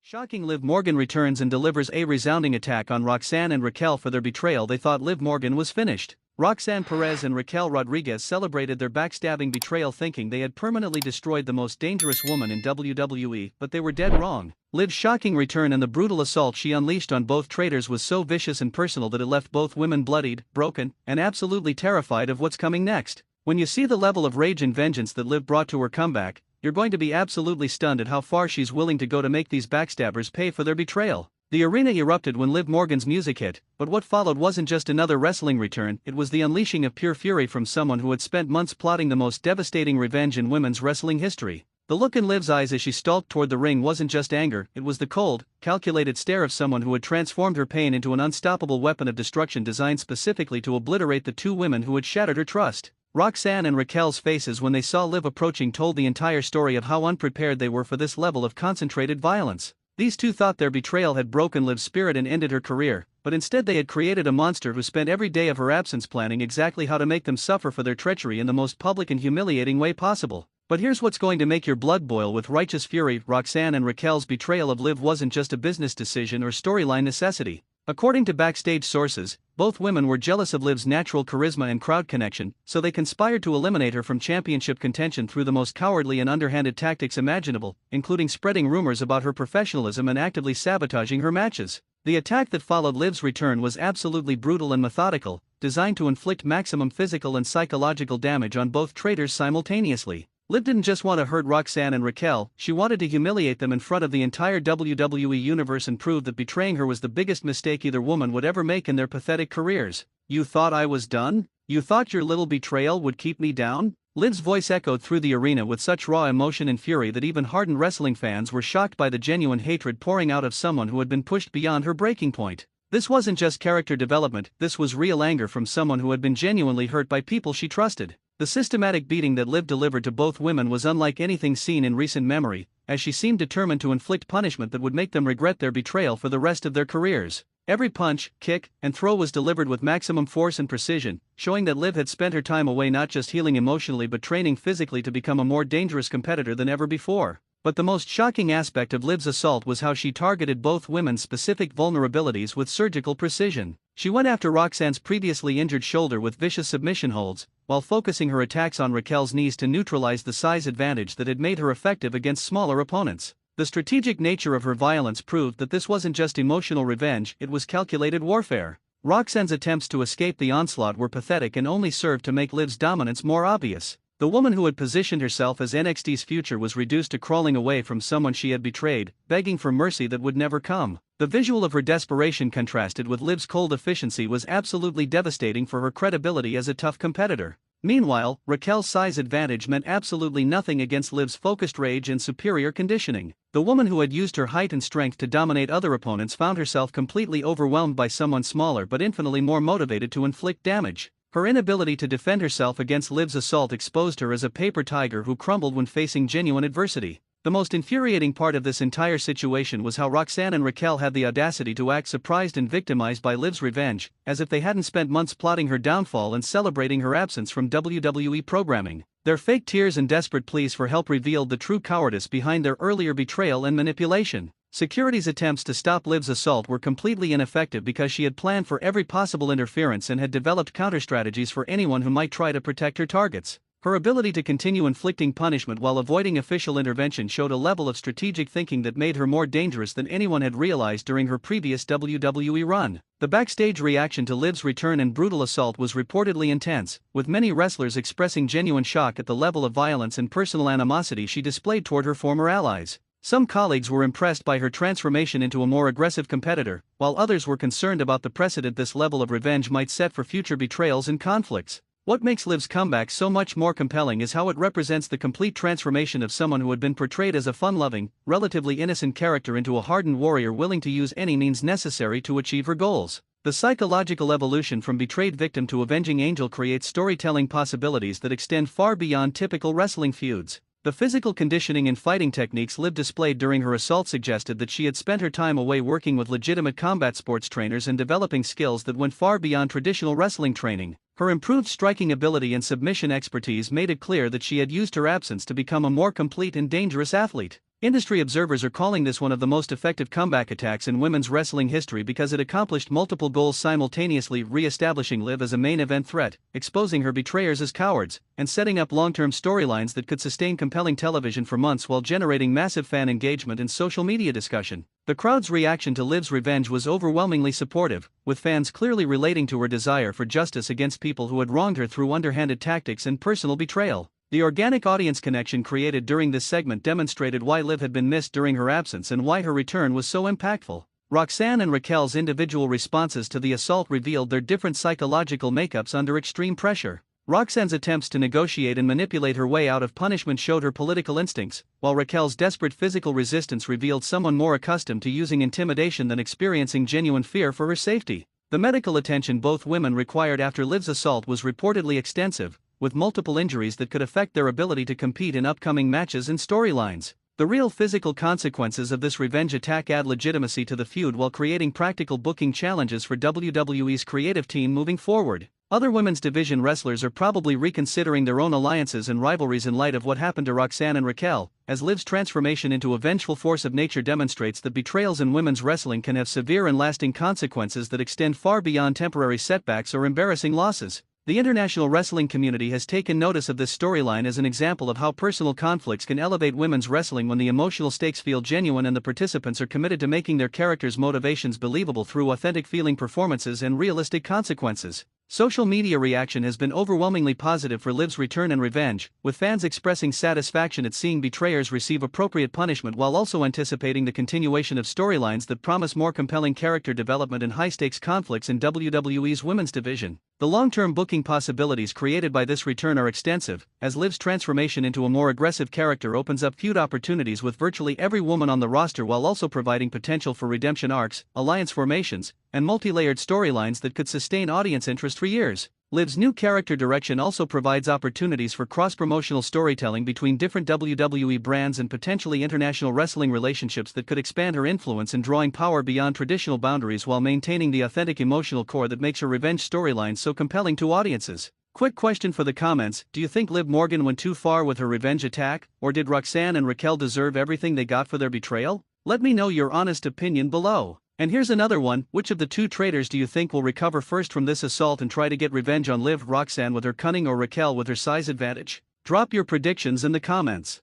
Shocking. Liv Morgan returns and delivers a resounding attack on Roxanne and Raquel for their betrayal. They thought Liv Morgan was finished. Roxanne Perez and Raquel Rodriguez celebrated their backstabbing betrayal, thinking they had permanently destroyed the most dangerous woman in WWE, but they were dead wrong. Liv's shocking return and the brutal assault she unleashed on both traitors was so vicious and personal that it left both women bloodied, broken, and absolutely terrified of what's coming next. When you see the level of rage and vengeance that Liv brought to her comeback, you're going to be absolutely stunned at how far she's willing to go to make these backstabbers pay for their betrayal. The arena erupted when Liv Morgan's music hit, but what followed wasn't just another wrestling return, it was the unleashing of pure fury from someone who had spent months plotting the most devastating revenge in women's wrestling history. The look in Liv's eyes as she stalked toward the ring wasn't just anger, it was the cold, calculated stare of someone who had transformed her pain into an unstoppable weapon of destruction designed specifically to obliterate the two women who had shattered her trust. Roxanne and Raquel's faces when they saw Liv approaching told the entire story of how unprepared they were for this level of concentrated violence. These two thought their betrayal had broken Liv's spirit and ended her career, but instead they had created a monster who spent every day of her absence planning exactly how to make them suffer for their treachery in the most public and humiliating way possible. But here's what's going to make your blood boil with righteous fury. Roxanne and Raquel's betrayal of Liv wasn't just a business decision or storyline necessity. According to backstage sources, both women were jealous of Liv's natural charisma and crowd connection, so they conspired to eliminate her from championship contention through the most cowardly and underhanded tactics imaginable, including spreading rumors about her professionalism and actively sabotaging her matches. The attack that followed Liv's return was absolutely brutal and methodical, designed to inflict maximum physical and psychological damage on both traitors simultaneously. Liv didn't just want to hurt Roxanne and Raquel, she wanted to humiliate them in front of the entire WWE universe and prove that betraying her was the biggest mistake either woman would ever make in their pathetic careers. "You thought I was done? You thought your little betrayal would keep me down?" Liv's voice echoed through the arena with such raw emotion and fury that even hardened wrestling fans were shocked by the genuine hatred pouring out of someone who had been pushed beyond her breaking point. This wasn't just character development, this was real anger from someone who had been genuinely hurt by people she trusted. The systematic beating that Liv delivered to both women was unlike anything seen in recent memory, as she seemed determined to inflict punishment that would make them regret their betrayal for the rest of their careers. Every punch, kick, and throw was delivered with maximum force and precision, showing that Liv had spent her time away not just healing emotionally but training physically to become a more dangerous competitor than ever before. But the most shocking aspect of Liv's assault was how she targeted both women's specific vulnerabilities with surgical precision. She went after Roxanne's previously injured shoulder with vicious submission holds, while focusing her attacks on Raquel's knees to neutralize the size advantage that had made her effective against smaller opponents. The strategic nature of her violence proved that this wasn't just emotional revenge, it was calculated warfare. Roxanne's attempts to escape the onslaught were pathetic and only served to make Liv's dominance more obvious. The woman who had positioned herself as NXT's future was reduced to crawling away from someone she had betrayed, begging for mercy that would never come. The visual of her desperation contrasted with Liv's cold efficiency was absolutely devastating for her credibility as a tough competitor. Meanwhile, Raquel's size advantage meant absolutely nothing against Liv's focused rage and superior conditioning. The woman who had used her height and strength to dominate other opponents found herself completely overwhelmed by someone smaller but infinitely more motivated to inflict damage. Her inability to defend herself against Liv's assault exposed her as a paper tiger who crumbled when facing genuine adversity. The most infuriating part of this entire situation was how Roxanne and Raquel had the audacity to act surprised and victimized by Liv's revenge, as if they hadn't spent months plotting her downfall and celebrating her absence from WWE programming. Their fake tears and desperate pleas for help revealed the true cowardice behind their earlier betrayal and manipulation. Security's attempts to stop Liv's assault were completely ineffective because she had planned for every possible interference and had developed counter-strategies for anyone who might try to protect her targets. Her ability to continue inflicting punishment while avoiding official intervention showed a level of strategic thinking that made her more dangerous than anyone had realized during her previous WWE run. The backstage reaction to Liv's return and brutal assault was reportedly intense, with many wrestlers expressing genuine shock at the level of violence and personal animosity she displayed toward her former allies. Some colleagues were impressed by her transformation into a more aggressive competitor, while others were concerned about the precedent this level of revenge might set for future betrayals and conflicts. What makes Liv's comeback so much more compelling is how it represents the complete transformation of someone who had been portrayed as a fun-loving, relatively innocent character into a hardened warrior willing to use any means necessary to achieve her goals. The psychological evolution from betrayed victim to avenging angel creates storytelling possibilities that extend far beyond typical wrestling feuds. The physical conditioning and fighting techniques Liv displayed during her assault suggested that she had spent her time away working with legitimate combat sports trainers and developing skills that went far beyond traditional wrestling training. Her improved striking ability and submission expertise made it clear that she had used her absence to become a more complete and dangerous athlete. Industry observers are calling this one of the most effective comeback attacks in women's wrestling history because it accomplished multiple goals simultaneously, re-establishing Liv as a main event threat, exposing her betrayers as cowards, and setting up long-term storylines that could sustain compelling television for months while generating massive fan engagement and social media discussion. The crowd's reaction to Liv's revenge was overwhelmingly supportive, with fans clearly relating to her desire for justice against people who had wronged her through underhanded tactics and personal betrayal. The organic audience connection created during this segment demonstrated why Liv had been missed during her absence and why her return was so impactful. Roxanne and Raquel's individual responses to the assault revealed their different psychological makeups under extreme pressure. Roxanne's attempts to negotiate and manipulate her way out of punishment showed her political instincts, while Raquel's desperate physical resistance revealed someone more accustomed to using intimidation than experiencing genuine fear for her safety. The medical attention both women required after Liv's assault was reportedly extensive, with multiple injuries that could affect their ability to compete in upcoming matches and storylines. The real physical consequences of this revenge attack add legitimacy to the feud while creating practical booking challenges for WWE's creative team moving forward. Other women's division wrestlers are probably reconsidering their own alliances and rivalries in light of what happened to Roxanne and Raquel, as Liv's transformation into a vengeful force of nature demonstrates that betrayals in women's wrestling can have severe and lasting consequences that extend far beyond temporary setbacks or embarrassing losses. The international wrestling community has taken notice of this storyline as an example of how personal conflicts can elevate women's wrestling when the emotional stakes feel genuine and the participants are committed to making their characters' motivations believable through authentic feeling performances and realistic consequences. Social media reaction has been overwhelmingly positive for Liv's return and revenge, with fans expressing satisfaction at seeing betrayers receive appropriate punishment while also anticipating the continuation of storylines that promise more compelling character development and high-stakes conflicts in WWE's women's division. The long-term booking possibilities created by this return are extensive, as Liv's transformation into a more aggressive character opens up feud opportunities with virtually every woman on the roster while also providing potential for redemption arcs, alliance formations, and multi-layered storylines that could sustain audience interest for years. Liv's new character direction also provides opportunities for cross-promotional storytelling between different WWE brands and potentially international wrestling relationships that could expand her influence in drawing power beyond traditional boundaries while maintaining the authentic emotional core that makes her revenge storyline so compelling to audiences. Quick question for the comments: do you think Liv Morgan went too far with her revenge attack, or did Roxanne and Raquel deserve everything they got for their betrayal? Let me know your honest opinion below. And here's another one: which of the two traitors do you think will recover first from this assault and try to get revenge on Liv, Roxanne with her cunning or Raquel with her size advantage? Drop your predictions in the comments.